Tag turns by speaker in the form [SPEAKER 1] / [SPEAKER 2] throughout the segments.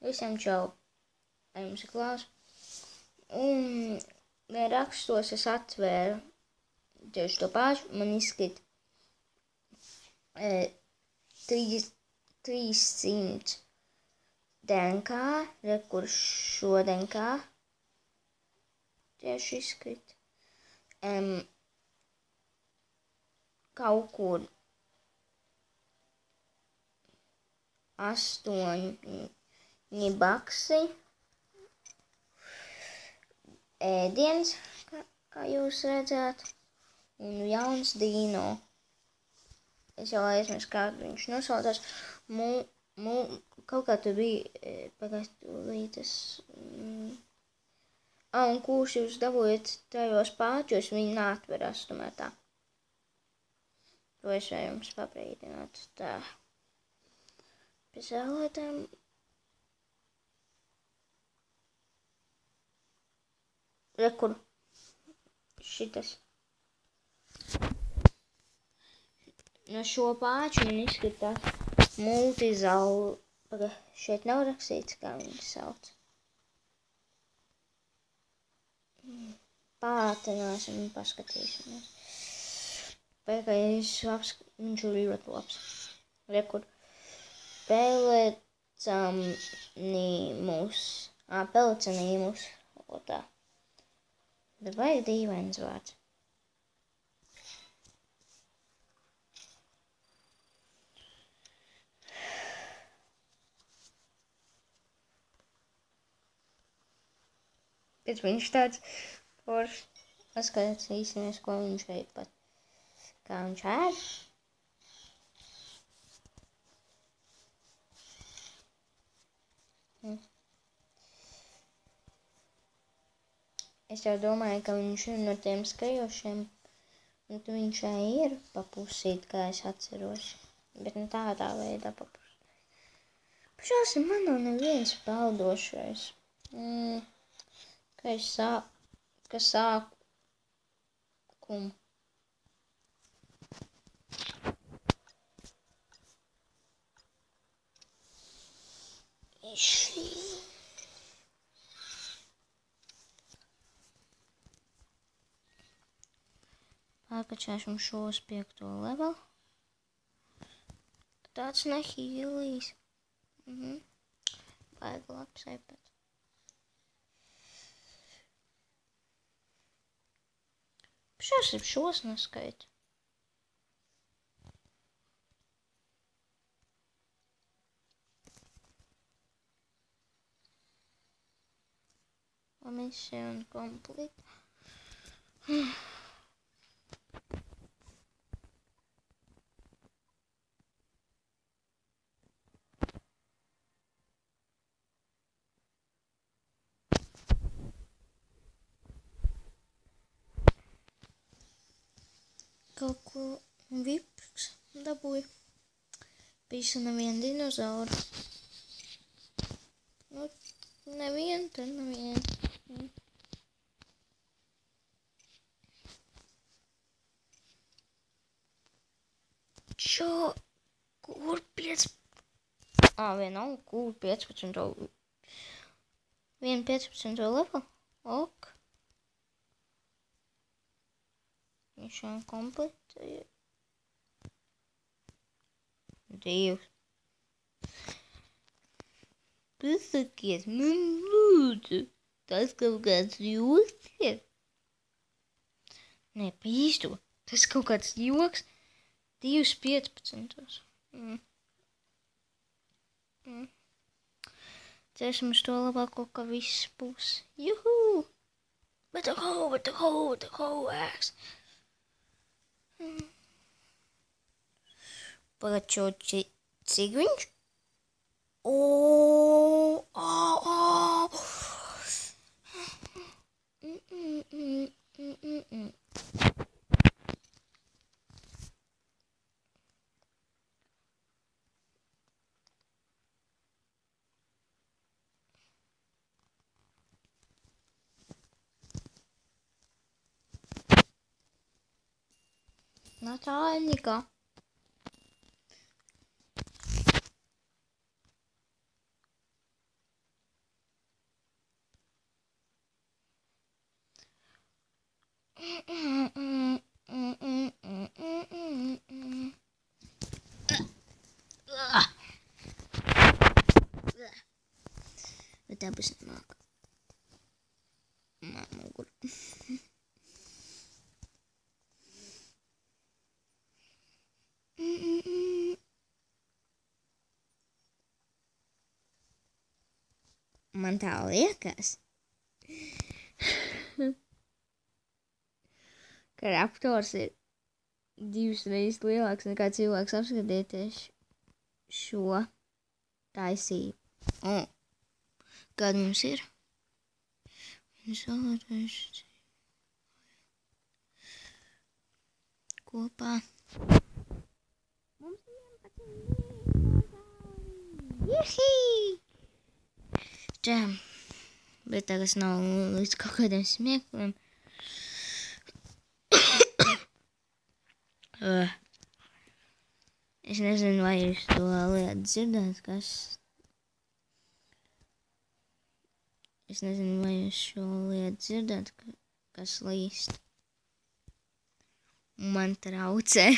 [SPEAKER 1] Visiem čau, ar jums ir Klaus. Un rakstos es atvēru tieši to pašu, man izskat 300 DNK, kur šo DNK tieši izskat. Kaut kur 8 baksi ēdienas, kā jūs redzēt, un jauns dino. Es jau aizmirsu, kā viņš nosaucās. Kaut kā tur bija pagastulītes. Un kurš jūs dabūjat tajos pāķos, viņi neatverās, tomēr tā. To es vai jums pabrīdināt. Tā. Pēc vēlētēm. Rekur. Šitas. No šo pāču man izskatās multizalu. Šeit nav rakstīts, kā viņi sauc. Pātināsim un paskatīsimies. Pēkais viņš ir ļoti labs. Rekur. Pelecanīmus. O tā. Bet vajag dīvains vārds. Bet viņš tāds foršs. Paskatās īstenībā, ko viņš veic pat. Kā viņš ēd. Es jau domāju, ka viņš ir no tiem skajošiem, un tu viņš ir papusīt, kā es atceros. Bet ne tādā veidā papusīt. Pašāsim, man nav neviens peldošais. Ka sākumu. Pārkačāšam šo uz 5. levelu. Tāds nehīlīs. Vajag labs iPad. Pašāsim šos neskait. Mission complete. Kaut ko vips dabūju. Pīsa nevienu dinozauru. Nu, nevienu, tad nevienu. Čo? Kur 5? Vienalga, kur 15. 15. level? Ok. Mission complete. 2. Pasakiet man lūdzu, tas kaut kāds joks ir? Nē, pīstu, tas kaut kāds joks. 2.15. Cerēsim uz to labāko, ka viss būs. Juhu! Bet the whole ass. Pagačo, cik viņš? Натальника. Bet tā būs nemāk. Mugur. Man tā liekas, ka raptors ir 2 reizes lielāks nekā cilvēks. Apskatieties šo taisību. Kāda mums ir? Kopā. Mums ir 11 Jihī! Tā, bet tagad nav līdz kaut kādiem smiekliem. Es nezinu, vai jūs to lietu dzirdēt, Es nezinu, vai jūs šo lietu dzirdat, kas līst. Man traucē.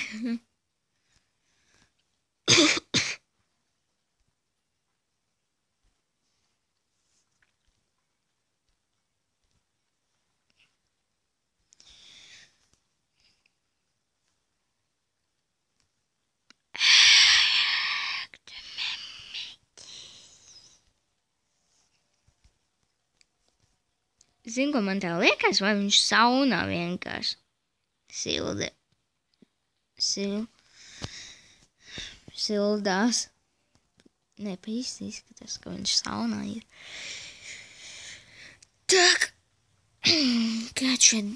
[SPEAKER 1] Zinu, ko man tā liekas, vai viņš saunā vienkārši sildās. Nē, pa īsti izskatās, ka viņš saunā ir. Tak, kāds šeit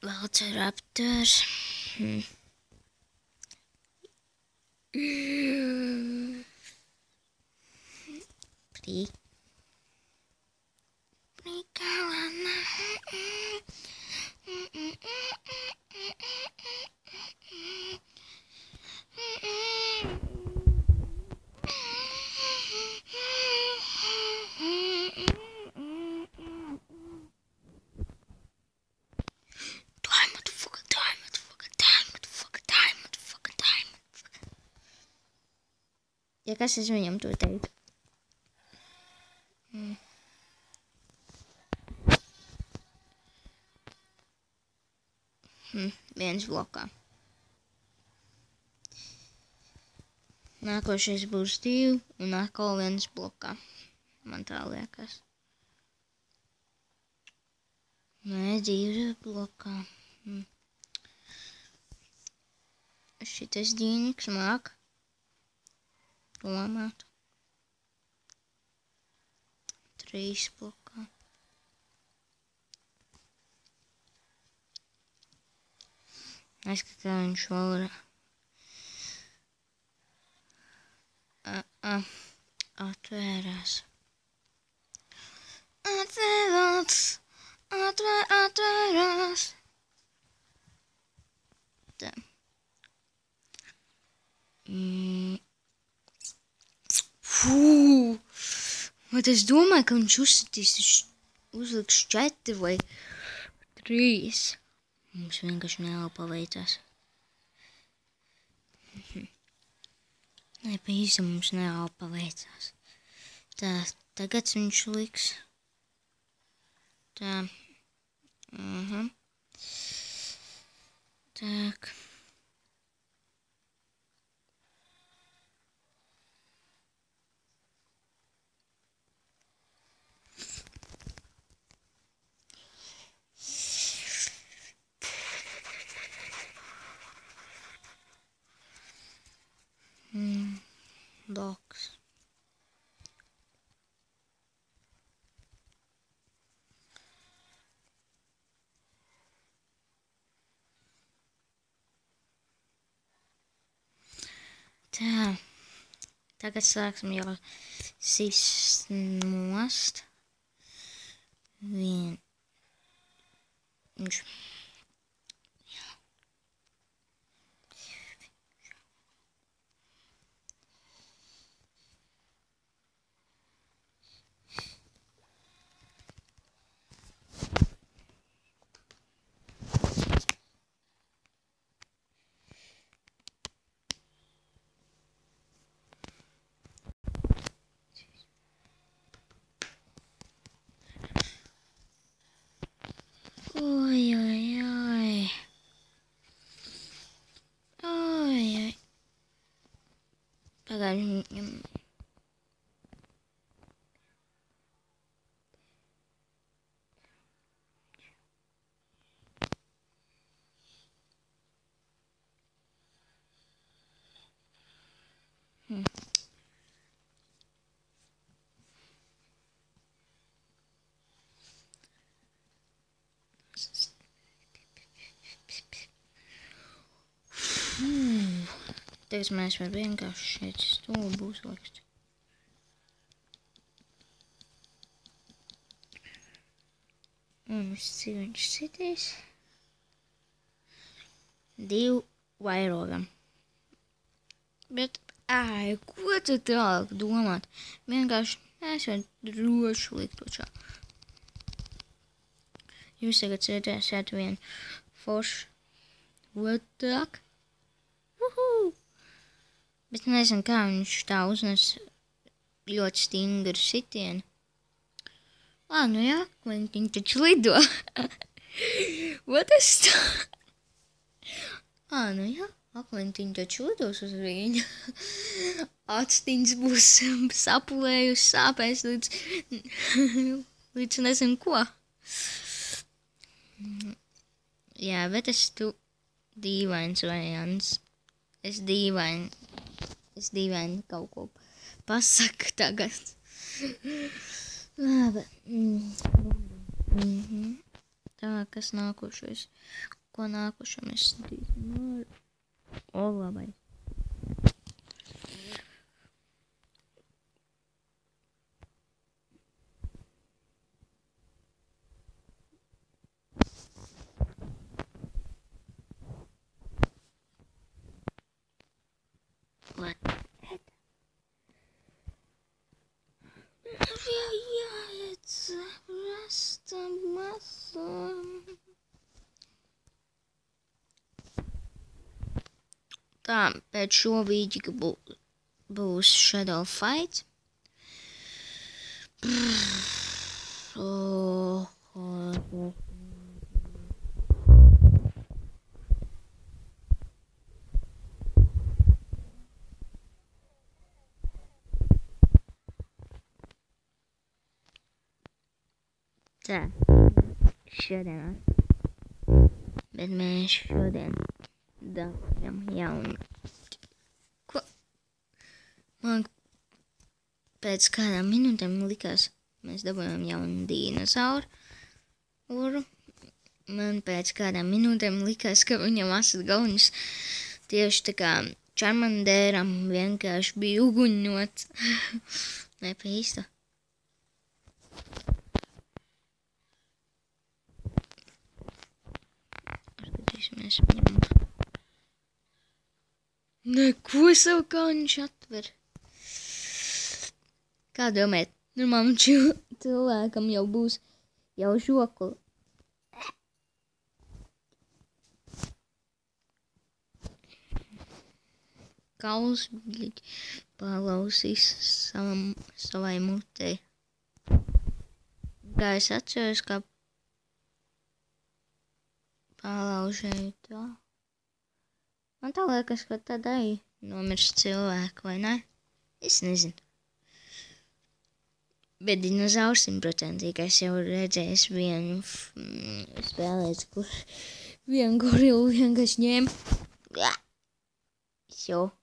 [SPEAKER 1] Velociraptors. Ja kas es viņam to teicu? Viens blokā. Nākošais būs 2 un atkal viens blokā. Man tā liekas. Nē, 2 blokā. Šitais ģīniks māk domāt. 3 blokā. Aizskatā viņš vēl atvērās. Atvērās. Tā. Bet es domāju, ka viņš uzliks 4 vai 3. Mums vienkārši neelpa veicās. Nē, pa īsi mums neelpa veicās. Tā, tagad viņš liks. Tā. Tak. Box. Tā. Tagad sāksim jau sist nost. Viņš. Pagājuši viņam. Tagad mēs varam vienkārši šeit stūbu uzlikt. Un cik viņš sitīs? 2 vairogam. Bet, ko tu tālāk domāt? Vienkārši mēs varam droši likt to čā. Jūs tagad redzēsiet vienu foršu. What the fuck? Bet nezinu, kā viņš tā uznes ļoti stingru sitienu. Nu jā, viņš taču lido. What is tā? Nu jā, Akventiņš taču lidos uz viņa. Atstiņas būs sapulējusi, sāpēs līdz nezinu ko. Jā, bet es dīvains variants. Es dīvaini kaut ko pasaku tagad. Labi. Tā, kas nākošais? Ko nākošo mēs skatīsim? Labai. Tā, pēc šo vīģi būs Shadow Fight. Tā, šodien. Bet mēs šodien dabūjam jaunu. Ko? Man pēc kādām minūtēm likās, mēs dabūjam jaunu dinozauru. Man pēc kādām minūtēm likās, ka viņam asat galvenus tieši tā kā Charmanderam vienkārši bija uguņots. Nē, pa īstu. Skatīsimies viņam. Neko savu kā viņš atver. Kā domājat? Normāli cilvēkam jau būs jau žokli. Kauls palausīs savai mutei. Kā es atceros, ka palaužēju tā. Man tā liekas, ka tad arī nomirst cilvēku, vai ne? Es nezinu. Bet dinozaurs 100%, es jau redzēju vienu spēlēs, kur vienu gorilu vienkārši ņēma. Jo,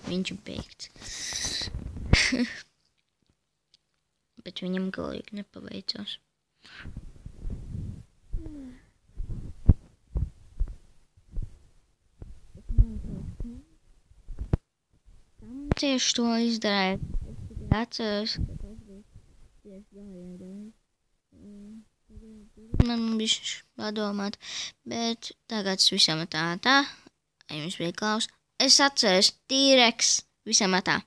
[SPEAKER 1] viņš ir beigts. Bet viņam galīgi nepaveicās. Tieši to izdarīju. Es atceros, ka tas bija tieši gājēdēļ. Man bija padomāt, bet tagad visam tā. Jums bija klaus. Es atceros T-Rex visam tā.